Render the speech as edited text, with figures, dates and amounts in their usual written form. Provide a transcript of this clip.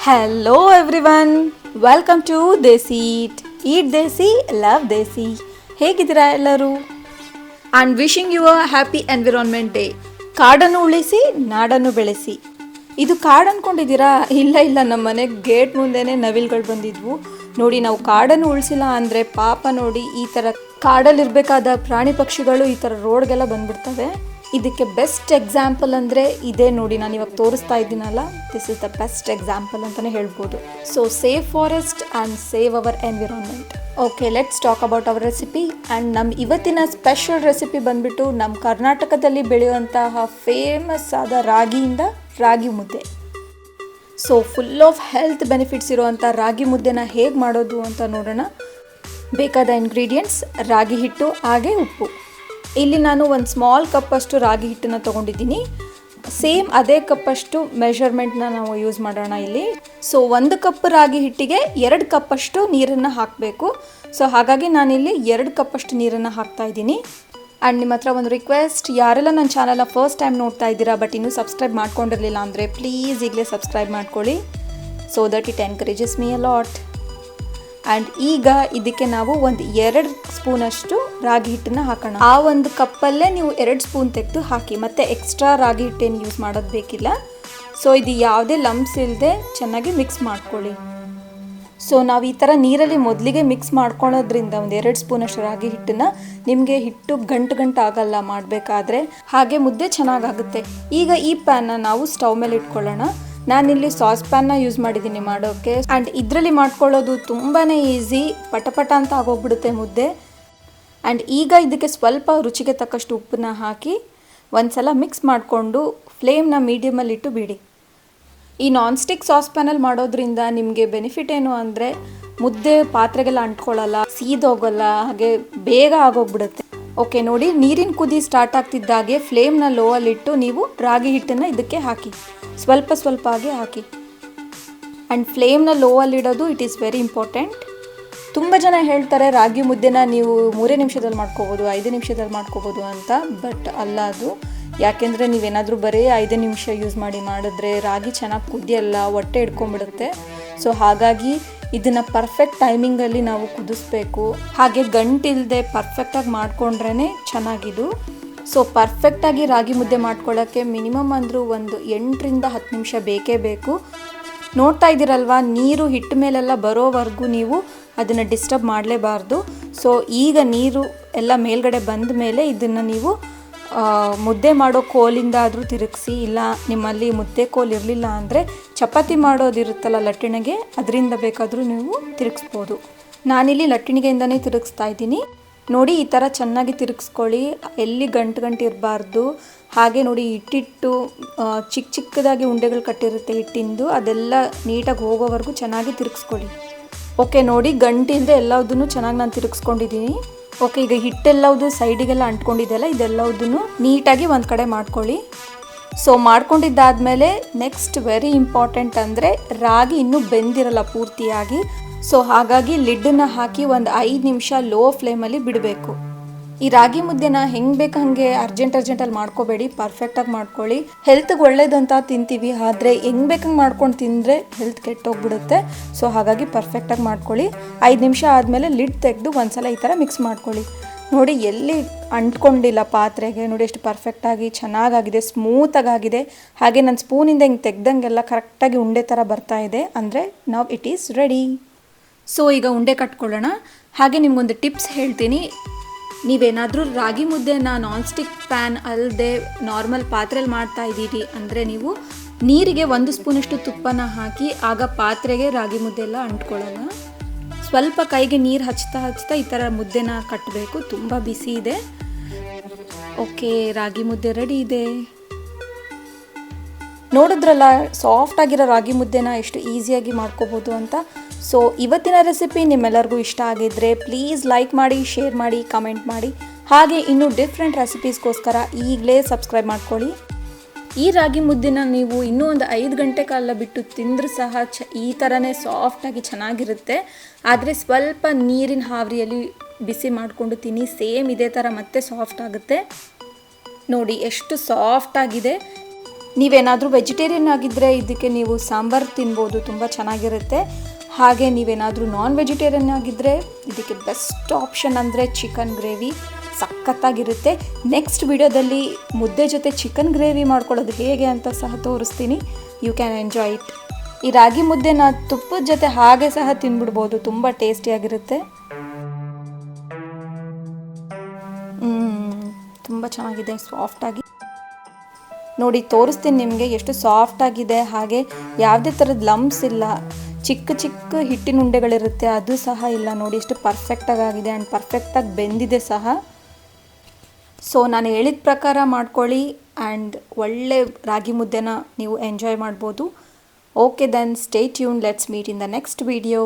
Hello everyone, welcome to Desi Eat Desi, Love Desi. ಹೇಗಿದ್ದೀರಾ ಎಲ್ಲರೂ? And wishing you a happy environment day. ಕಾಡನ್ನು ಉಳಿಸಿ ನಾಡನ್ನು ಬೆಳೆಸಿ. ಇದು ಕಾಡು ಅಂದ್ಕೊಂಡಿದ್ದೀರಾ? ಇಲ್ಲ, ನಮ್ಮ ಮನೆಗೆ ಗೇಟ್ ಮುಂದೆನೇ ನವಿಲ್ಗಳು ಬಂದಿದ್ವು. ನೋಡಿ, ನಾವು ಕಾಡನ್ನು ಉಳಿಸಿಲ್ಲ ಅಂದರೆ ಪಾಪ ನೋಡಿ, ಈ ಥರ ಕಾಡಲ್ಲಿರಬೇಕಾದ ಪ್ರಾಣಿ ಪಕ್ಷಿಗಳು ಈ ಥರ ರೋಡ್ಗೆಲ್ಲ ಬಂದ್ಬಿಡ್ತವೆ. ಇದಕ್ಕೆ ಬೆಸ್ಟ್ ಎಕ್ಸಾಂಪಲ್ ಅಂದರೆ ಇದೇ ನೋಡಿ, ನಾನು ಇವಾಗ ತೋರಿಸ್ತಾ ಇದ್ದೀನಲ್ಲ, this is the best example ಅಂತಲೇ ಹೇಳ್ಬೋದು. So save forest and save our environment. Okay, let's talk about our recipe. And ನಮ್ಮ ಇವತ್ತಿನ ಸ್ಪೆಷಲ್ ರೆಸಿಪಿ ಬಂದುಬಿಟ್ಟು ನಮ್ಮ ಕರ್ನಾಟಕದಲ್ಲಿ ಬೆಳೆಯುವಂತಹ ಫೇಮಸ್ ಆದ ರಾಗಿ ಮುದ್ದೆ. So full of health benefits ಇರುವಂಥ ರಾಗಿ ಮುದ್ದೆನ ಹೇಗೆ ಮಾಡೋದು ಅಂತ ನೋಡೋಣ. ಬೇಕಾದ ಇಂಗ್ರೀಡಿಯೆಂಟ್ಸ್: ರಾಗಿ ಹಿಟ್ಟು, ಹಾಗೆ ಉಪ್ಪು. ಇಲ್ಲಿ ನಾನು ಒಂದು ಸ್ಮಾಲ್ ಕಪ್ಪಷ್ಟು ರಾಗಿ ಹಿಟ್ಟನ್ನು ತೊಗೊಂಡಿದ್ದೀನಿ. ಸೇಮ್ ಅದೇ ಕಪ್ಪಷ್ಟು ಮೆಷರ್ಮೆಂಟ್ನ ನಾವು ಯೂಸ್ ಮಾಡೋಣ ಇಲ್ಲಿ. ಸೊ 1 ಕಪ್ ರಾಗಿ ಹಿಟ್ಟಿಗೆ 2 ಕಪ್ಪಷ್ಟು ನೀರನ್ನು ಹಾಕಬೇಕು. ಸೊ ಹಾಗಾಗಿ ನಾನಿಲ್ಲಿ 2 ಕಪ್ಪಷ್ಟು ನೀರನ್ನು ಹಾಕ್ತಾ ಇದ್ದೀನಿ. ಆ್ಯಂಡ್ ನಿಮ್ಮ ಹತ್ರ ಒಂದು ರಿಕ್ವೆಸ್ಟ್, ಯಾರೆಲ್ಲ ನನ್ನ ಚಾನಲ್ನ ಫಸ್ಟ್ ಟೈಮ್ ನೋಡ್ತಾ ಇದ್ದೀರಾ ಬಟ್ ಇನ್ನೂ ಸಬ್ಸ್ಕ್ರೈಬ್ ಮಾಡ್ಕೊಂಡಿರಲಿಲ್ಲ ಅಂದರೆ ಪ್ಲೀಸ್ ಈಗಲೇ ಸಬ್ಸ್ಕ್ರೈಬ್ ಮಾಡ್ಕೊಳ್ಳಿ, so that it encourages me a lot. And ಈಗ ಇದಕ್ಕೆ ನಾವು ಒಂದು 2 ಸ್ಪೂನಷ್ಟು ರಾಗಿ ಹಿಟ್ಟನ್ನು ಹಾಕೋಣ. ಆ ಒಂದು ಕಪ್ಪಲ್ಲೇ ನೀವು 2 ಸ್ಪೂನ್ ತೆಗೆದು ಹಾಕಿ, ಮತ್ತು ಎಕ್ಸ್ಟ್ರಾ ರಾಗಿ ಹಿಟ್ಟೇನು ಯೂಸ್ ಮಾಡೋದು ಬೇಕಿಲ್ಲ. ಸೊ ಇದು ಯಾವುದೇ ಲಂಪ್ಸ್ ಇಲ್ಲದೆ ಚೆನ್ನಾಗಿ ಮಿಕ್ಸ್ ಮಾಡ್ಕೊಳ್ಳಿ. ಸೊ ನಾವು ಈ ಥರ ನೀರಲ್ಲಿ ಮೊದಲಿಗೆ ಮಿಕ್ಸ್ ಮಾಡ್ಕೊಳ್ಳೋದ್ರಿಂದ ಒಂದು 2 ಸ್ಪೂನಷ್ಟು ರಾಗಿ ಹಿಟ್ಟನ್ನು ನಿಮಗೆ ಹಿಟ್ಟು ಗಂಟು ಆಗಲ್ಲ ಮಾಡಬೇಕಾದ್ರೆ, ಹಾಗೆ ಮುದ್ದೆ ಚೆನ್ನಾಗಾಗುತ್ತೆ. ಈಗ ಈ ಪ್ಯಾನ್ನ ನಾವು ಸ್ಟವ್ ಮೇಲೆ ಇಟ್ಕೊಳ್ಳೋಣ. ನಾನಿಲ್ಲಿ ಸಾಸ್ ಪ್ಯಾನ್ನ ಯೂಸ್ ಮಾಡಿದ್ದೀನಿ ಮಾಡೋಕ್ಕೆ. ಆ್ಯಂಡ್ ಇದರಲ್ಲಿ ಮಾಡ್ಕೊಳ್ಳೋದು ತುಂಬಾ ಈಸಿ, ಪಟಪಟ ಅಂತ ಆಗೋಗ್ಬಿಡುತ್ತೆ ಮುದ್ದೆ. ಆ್ಯಂಡ್ ಈಗ ಇದಕ್ಕೆ ಸ್ವಲ್ಪ ರುಚಿಗೆ ತಕ್ಕಷ್ಟು ಉಪ್ಪನ್ನ ಹಾಕಿ ಒಂದು ಸಲ ಮಿಕ್ಸ್ ಮಾಡಿಕೊಂಡು ಫ್ಲೇಮ್ನ ಮೀಡಿಯಮಲ್ಲಿ ಇಟ್ಟು ಬಿಡಿ. ಈ ನಾನ್ ಸ್ಟಿಕ್ ಸಾಸ್ ಪ್ಯಾನಲ್ಲಿ ಮಾಡೋದ್ರಿಂದ ನಿಮಗೆ ಬೆನಿಫಿಟ್ ಏನು ಅಂದರೆ ಮುದ್ದೆ ಪಾತ್ರೆಗೆಲ್ಲ ಅಂಟ್ಕೊಳ್ಳಲ್ಲ, ಸೀದೋಗಲ್ಲ, ಹಾಗೆ ಬೇಗ ಆಗೋಗ್ಬಿಡುತ್ತೆ. ಓಕೆ ನೋಡಿ, ನೀರಿನ ಕುದಿ ಸ್ಟಾರ್ಟ್ ಆಗ್ತಿದ್ದಾಗೆ ಫ್ಲೇಮ್ನ ಲೋವಲ್ಲಿಟ್ಟು ನೀವು ರಾಗಿ ಹಿಟ್ಟನ್ನು ಇದಕ್ಕೆ ಹಾಕಿ, ಸ್ವಲ್ಪ ಆಗಿ ಹಾಕಿ. ಆ್ಯಂಡ್ ಫ್ಲೇಮ್ನ ಲೋವಲ್ಲಿಡೋದು ಇಟ್ ಈಸ್ ವೆರಿ ಇಂಪಾರ್ಟೆಂಟ್. ತುಂಬ ಜನ ಹೇಳ್ತಾರೆ ರಾಗಿ ಮುದ್ದೆನ ನೀವು 3 ನಿಮಿಷದಲ್ಲಿ ಮಾಡ್ಕೋಬೋದು, 5 ನಿಮಿಷದಲ್ಲಿ ಮಾಡ್ಕೋಬೋದು ಅಂತ. ಬಟ್ ಅಲ್ಲ ಅದು. ಯಾಕೆಂದರೆ ನೀವೇನಾದರೂ ಬರೀ 5 ನಿಮಿಷ ಯೂಸ್ ಮಾಡಿದ್ರೆ ರಾಗಿ ಚೆನ್ನಾಗಿ ಕುದಿಯಲ್ಲ, ಹೊಟ್ಟೆ ಹಿಡ್ಕೊಂಬಿಡುತ್ತೆ. ಸೊ ಹಾಗಾಗಿ ಇದನ್ನು ಪರ್ಫೆಕ್ಟ್ ಟೈಮಿಂಗಲ್ಲಿ ನಾವು ಕುದಿಸ್ಬೇಕು. ಹಾಗೆ ಗಂಟಿಲ್ಲದೆ ಪರ್ಫೆಕ್ಟಾಗಿ ಮಾಡ್ಕೊಂಡ್ರೇ ಚೆನ್ನಾಗಿದು. ಸೊ ಪರ್ಫೆಕ್ಟಾಗಿ ರಾಗಿ ಮುದ್ದೆ ಮಾಡ್ಕೊಳ್ಳೋಕ್ಕೆ ಮಿನಿಮಮ್ ಅಂದರೂ ಒಂದು 8ರಿಂದ 10 ನಿಮಿಷ ಬೇಕೇ ಬೇಕು. ನೋಡ್ತಾ ಇದ್ದೀರಲ್ವಾ, ನೀರು ಹಿಟ್ಟು ಮೇಲೆಲ್ಲ ಬರೋವರೆಗೂ ನೀವು ಅದನ್ನು ಡಿಸ್ಟರ್ಬ್ ಮಾಡಲೇಬಾರ್ದು. ಸೊ ಈಗ ನೀರು ಎಲ್ಲ ಮೇಲ್ಗಡೆ ಬಂದ ಮೇಲೆ ಇದನ್ನು ನೀವು ಮುದ್ದೆ ಮಾಡೋ ಕೋಲಿಂದ ಆದರೂ ತಿರುಗಿಸಿ, ಇಲ್ಲ ನಿಮ್ಮಲ್ಲಿ ಮುದ್ದೆ ಕೋಲ್ ಇರಲಿಲ್ಲ ಅಂದರೆ ಚಪಾತಿ ಮಾಡೋದಿರುತ್ತಲ್ಲ ಲಟ್ಟಿಣಿಗೆ, ಅದರಿಂದ ಬೇಕಾದರೂ ನೀವು ತಿರುಗಿಸ್ಬೋದು. ನಾನಿಲ್ಲಿ ಲಟ್ಟಿಣಿಗೆಯಿಂದನೇ ತಿರುಗಿಸ್ತಾ ಇದ್ದೀನಿ. ನೋಡಿ, ಈ ಥರ ಚೆನ್ನಾಗಿ ತಿರುಗಿಸ್ಕೊಳ್ಳಿ, ಎಲ್ಲಿ ಗಂಟು ಇರಬಾರ್ದು. ಹಾಗೆ ನೋಡಿ, ಹಿಟ್ಟಿಟ್ಟು ಚಿಕ್ಕದಾಗಿ ಉಂಡೆಗಳು ಕಟ್ಟಿರುತ್ತೆ ಹಿಟ್ಟಿಂದು, ಅದೆಲ್ಲ ನೀಟಾಗಿ ಹೋಗೋವರೆಗೂ ಚೆನ್ನಾಗಿ ತಿರುಗಿಸ್ಕೊಳ್ಳಿ. ಓಕೆ ನೋಡಿ, ಗಂಟಿಲ್ಲದೆ ಎಲ್ಲದನ್ನು ಚೆನ್ನಾಗಿ ನಾನು ತಿರುಗಿಸ್ಕೊಂಡಿದ್ದೀನಿ. ಓಕೆ, ಈಗ ಹಿಟ್ಟೆಲ್ಲವುದು ಸೈಡಿಗೆಲ್ಲ ಅಂಟ್ಕೊಂಡಿದ್ದೆಲ್ಲ ಇದೆಲ್ಲದನ್ನು ನೀಟಾಗಿ ಒಂದು ಕಡೆ ಮಾಡ್ಕೊಳ್ಳಿ. ಸೊ ಮಾಡ್ಕೊಂಡಿದ್ದಾದಮೇಲೆ ನೆಕ್ಸ್ಟ್ ವೆರಿ ಇಂಪಾರ್ಟೆಂಟ್ ಅಂದರೆ ರಾಗಿ ಇನ್ನೂ ಬೆಂದಿರಲ್ಲ ಪೂರ್ತಿಯಾಗಿ. ಸೊ ಹಾಗಾಗಿ ಲಿಡ್ಡನ್ನು ಹಾಕಿ ಒಂದು 5 ನಿಮಿಷ ಲೋ ಫ್ಲೇಮಲ್ಲಿ ಬಿಡಬೇಕು. ಈ ರಾಗಿ ಮುದ್ದೆನ ಹೆಂಗೆ ಬೇಕು ಹಾಗೆ ಅರ್ಜೆಂಟಲ್ಲಿ ಮಾಡ್ಕೋಬೇಡಿ, ಪರ್ಫೆಕ್ಟಾಗಿ ಮಾಡ್ಕೊಳ್ಳಿ. ಹೆಲ್ತ್ಗೆ ಒಳ್ಳೇದಂತ ತಿಂತೀವಿ, ಆದರೆ ಹೆಂಗೆ ಬೇಕಂಗೆ ಮಾಡ್ಕೊಂಡು ತಿಂದರೆ ಹೆಲ್ತ್ ಕೆಟ್ಟೋಗ್ಬಿಡುತ್ತೆ. ಸೊ ಹಾಗಾಗಿ ಪರ್ಫೆಕ್ಟಾಗಿ ಮಾಡ್ಕೊಳ್ಳಿ. 5 ನಿಮಿಷ ಆದಮೇಲೆ ಲಿಡ್ ತೆಗೆದು ಒಂದ್ಸಲ ಈ ಥರ ಮಿಕ್ಸ್ ಮಾಡ್ಕೊಳ್ಳಿ. ನೋಡಿ, ಎಲ್ಲಿ ಅಂಟ್ಕೊಂಡಿಲ್ಲ ಪಾತ್ರೆಗೆ. ನೋಡಿ ಎಷ್ಟು ಪರ್ಫೆಕ್ಟಾಗಿ ಚೆನ್ನಾಗಾಗಿದೆ, ಸ್ಮೂತಾಗಿದೆ. ಹಾಗೆ ನನ್ನ ಸ್ಪೂನಿಂದ ಹಿಂಗೆ ತೆಗ್ದಂಗೆಲ್ಲ ಕರೆಕ್ಟಾಗಿ ಉಂಡೆ ಥರ ಬರ್ತಾ ಇದೆ ಅಂದರೆ ನಾವು ಇಟ್ ಈಸ್ ರೆಡಿ. ಸೊ ಈಗ ಉಂಡೆ ಕಟ್ಕೊಳ್ಳೋಣ. ಹಾಗೆ ನಿಮ್ಗೊಂದು ಟಿಪ್ಸ್ ಹೇಳ್ತೀನಿ. ನೀವೇನಾದರೂ ರಾಗಿ ಮುದ್ದೆನ ನಾನ್ ಸ್ಟಿಕ್ ಪ್ಯಾನ್ ಅಲ್ಲದೆ ನಾರ್ಮಲ್ ಪಾತ್ರೆಯಲ್ಲಿ ಮಾಡ್ತಾ ಇದ್ದೀರಿ ಅಂದರೆ ನೀವು ನೀರಿಗೆ 1 ಸ್ಪೂನಷ್ಟು ತುಪ್ಪನ ಹಾಕಿ, ಆಗ ಪಾತ್ರೆಗೆ ರಾಗಿ ಮುದ್ದೆ ಎಲ್ಲ ಅಂಟ್ಕೊಳ್ಳಲ್ಲ. ಸ್ವಲ್ಪ ಕೈಗೆ ನೀರು ಹಚ್ತಾ ಈ ಥರ ಮುದ್ದೆನ ಕಟ್ಟಬೇಕು. ತುಂಬ ಬಿಸಿ ಇದೆ. ಓಕೆ, ರಾಗಿ ಮುದ್ದೆ ರೆಡಿ ಇದೆ. ನೋಡಿದ್ರಲ್ಲ, ಸಾಫ್ಟಾಗಿರೋ ರಾಗಿ ಮುದ್ದೆನ ಎಷ್ಟು ಈಸಿಯಾಗಿ ಮಾಡ್ಕೋಬೋದು ಅಂತ. ಸೊ ಇವತ್ತಿನ ರೆಸಿಪಿ ನಿಮ್ಮೆಲ್ಲರಿಗೂ ಇಷ್ಟ ಆಗಿದ್ದರೆ ಪ್ಲೀಸ್ ಲೈಕ್ ಮಾಡಿ, ಶೇರ್ ಮಾಡಿ, ಕಮೆಂಟ್ ಮಾಡಿ. ಹಾಗೆ ಇನ್ನೂ ಡಿಫ್ರೆಂಟ್ ರೆಸಿಪೀಸ್ಗೋಸ್ಕರ ಈಗಲೇ ಸಬ್ಸ್ಕ್ರೈಬ್ ಮಾಡ್ಕೊಳ್ಳಿ. ಈ ರಾಗಿ ಮುದ್ದೆನ ನೀವು ಇನ್ನೂ ಒಂದು 5 ಗಂಟೆ ಕಾಲ ಬಿಟ್ಟು ತಿಂದರೂ ಸಹ ಈ ಥರನೇ ಸಾಫ್ಟಾಗಿ ಚೆನ್ನಾಗಿರುತ್ತೆ. ಆದರೆ ಸ್ವಲ್ಪ ನೀರಿನ ಹಾವರಿಯಲ್ಲಿ ಬಿಸಿ ಮಾಡಿಕೊಂಡು ತಿನ್ನಿ, ಸೇಮ್ ಇದೇ ಥರ ಮತ್ತೆ ಸಾಫ್ಟ್ ಆಗುತ್ತೆ. ನೋಡಿ ಎಷ್ಟು ಸಾಫ್ಟಾಗಿದೆ. ನೀವೇನಾದರೂ ವೆಜಿಟೇರಿಯನ್ ಆಗಿದ್ದರೆ ಇದಕ್ಕೆ ನೀವು ಸಾಂಬಾರು ತಿನ್ಬೋದು, ತುಂಬ ಚೆನ್ನಾಗಿರುತ್ತೆ. ಹಾಗೆ ನೀವೇನಾದರೂ ನಾನ್ ವೆಜಿಟೇರಿಯನ್ ಆಗಿದ್ದರೆ ಇದಕ್ಕೆ ಬೆಸ್ಟ್ ಆಪ್ಷನ್ ಅಂದರೆ ಚಿಕನ್ ಗ್ರೇವಿ, ಸಖತ್ತಾಗಿರುತ್ತೆ. ನೆಕ್ಸ್ಟ್ ವಿಡಿಯೋದಲ್ಲಿ ಮುದ್ದೆ ಜೊತೆ ಚಿಕನ್ ಗ್ರೇವಿ ಮಾಡ್ಕೊಳ್ಳೋದು ಹೇಗೆ ಅಂತ ಸಹ ತೋರಿಸ್ತೀನಿ. You can enjoy it. ಈ ರಾಗಿ ಮುದ್ದೆನ ತುಪ್ಪದ ಜೊತೆ ಹಾಗೆ ಸಹ ತಿನ್ಬಿಡ್ಬೋದು, ತುಂಬ ಟೇಸ್ಟಿಯಾಗಿರುತ್ತೆ. ತುಂಬ ಚೆನ್ನಾಗಿದೆ, ಸಾಫ್ಟಾಗಿ ನೋಡಿ ತೋರಿಸ್ತೀನಿ ನಿಮಗೆ ಎಷ್ಟು ಸಾಫ್ಟಾಗಿದೆ. ಹಾಗೆ ಯಾವುದೇ ಥರದ ಲಂಪ್ಸ್ ಇಲ್ಲ, ಚಿಕ್ಕ ಚಿಕ್ಕ ಹಿಟ್ಟಿನ ಉಂಡೆಗಳಿರುತ್ತೆ ಅದು ಸಹ ಇಲ್ಲ. ನೋಡಿ ಎಷ್ಟು ಪರ್ಫೆಕ್ಟಾಗಿ ಆಗಿದೆ ಆ್ಯಂಡ್ ಪರ್ಫೆಕ್ಟಾಗಿ ಬೆಂದಿದೆ ಸಹ. ಸೊ ನಾನು ಹೇಳಿದ ಪ್ರಕಾರ ಮಾಡ್ಕೊಳ್ಳಿ ಆ್ಯಂಡ್ ಒಳ್ಳೆ ರಾಗಿ ಮುದ್ದೆನ ನೀವು ಎಂಜಾಯ್ ಮಾಡ್ಬೋದು. Okay then stay tune, let's meet in the next video.